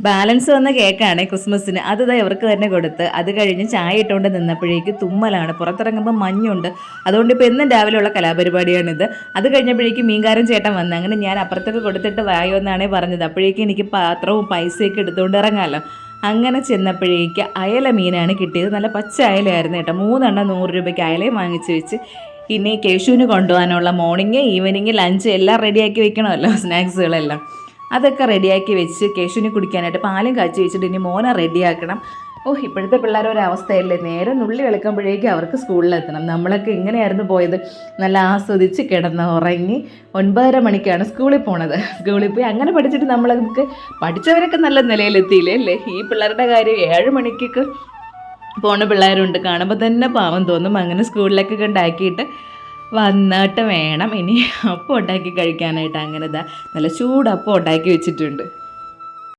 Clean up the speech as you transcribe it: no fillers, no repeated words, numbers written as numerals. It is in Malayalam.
ബാലൻസ് വന്ന കേക്കാണ് ക്രിസ്മസിന്. അത് ഇവർക്ക് തന്നെ കൊടുത്ത് അത് കഴിഞ്ഞ് ചായ ഇട്ടുകൊണ്ട് നിന്നപ്പോഴേക്ക് തുമ്മലാണ്, പുറത്തിറങ്ങുമ്പോൾ മഞ്ഞുണ്ട്. അതുകൊണ്ട് ഇപ്പോൾ എന്നും രാവിലെയുള്ള കലാപരിപാടിയാണിത്. അത് കഴിഞ്ഞപ്പോഴേക്ക് മീൻകാരൻ ചേട്ടൻ വന്ന്. അങ്ങനെ ഞാൻ അപ്പുറത്തൊക്കെ കൊടുത്തിട്ട് വായോ എന്നാണേ പറഞ്ഞത്. അപ്പോഴേക്കും എനിക്ക് പാത്രവും പൈസയൊക്കെ എടുത്തുകൊണ്ട് ഇറങ്ങാമല്ലോ. അങ്ങനെ ചെന്നപ്പോഴേക്ക് അയല മീനാണ് കിട്ടിയത്. നല്ല പച്ച അയലയായിരുന്നു കേട്ടോ. 3 എണ്ണം 100 രൂപയ്ക്ക് അയലയും വാങ്ങിച്ച് വെച്ച് ഇനി കേശുവിന് കൊണ്ടുപോകാനുള്ള മോർണിംഗ് ഈവനിങ് ലഞ്ച് എല്ലാം റെഡിയാക്കി വെക്കണമല്ലോ, സ്നാക്സുകളെല്ലാം. അതൊക്കെ റെഡിയാക്കി വെച്ച് കേശുവിന് കുടിക്കാനായിട്ട് പാലും കാച്ചി വെച്ചിട്ട് ഇനി മോനെ റെഡിയാക്കണം. ഇപ്പോഴത്തെ പിള്ളേരൊരവസ്ഥയല്ലേ, നേരെ നുള്ളി വെളുക്കുമ്പോഴേക്കും അവർക്ക് സ്കൂളിലെത്തണം. നമ്മളൊക്കെ എങ്ങനെയായിരുന്നു പോയത്, നല്ല ആസ്വദിച്ച് കിടന്ന് ഉറങ്ങി 9:30 മണിക്കാണ് സ്കൂളിൽ പോണത്. സ്കൂളിൽ പോയി അങ്ങനെ പഠിച്ചിട്ട് നമ്മളൊക്കെ പഠിച്ചവരൊക്കെ നല്ല നിലയിലെത്തിയില്ലേ അല്ലേ. ഈ പിള്ളേരുടെ കാര്യം 7 മണിക്കൊക്കെ പോണ പിള്ളേരുണ്ട്, കാണുമ്പോൾ തന്നെ പാവം തോന്നും. അങ്ങനെ സ്കൂളിലൊക്കെ കൊണ്ടാക്കിയിട്ട് വന്നിട്ട് വേണം ഇനി അപ്പം ഉണ്ടാക്കി കഴിക്കാനായിട്ട്. അങ്ങനെ നല്ല ചൂടപ്പം ഉണ്ടാക്കി വെച്ചിട്ടുണ്ട്.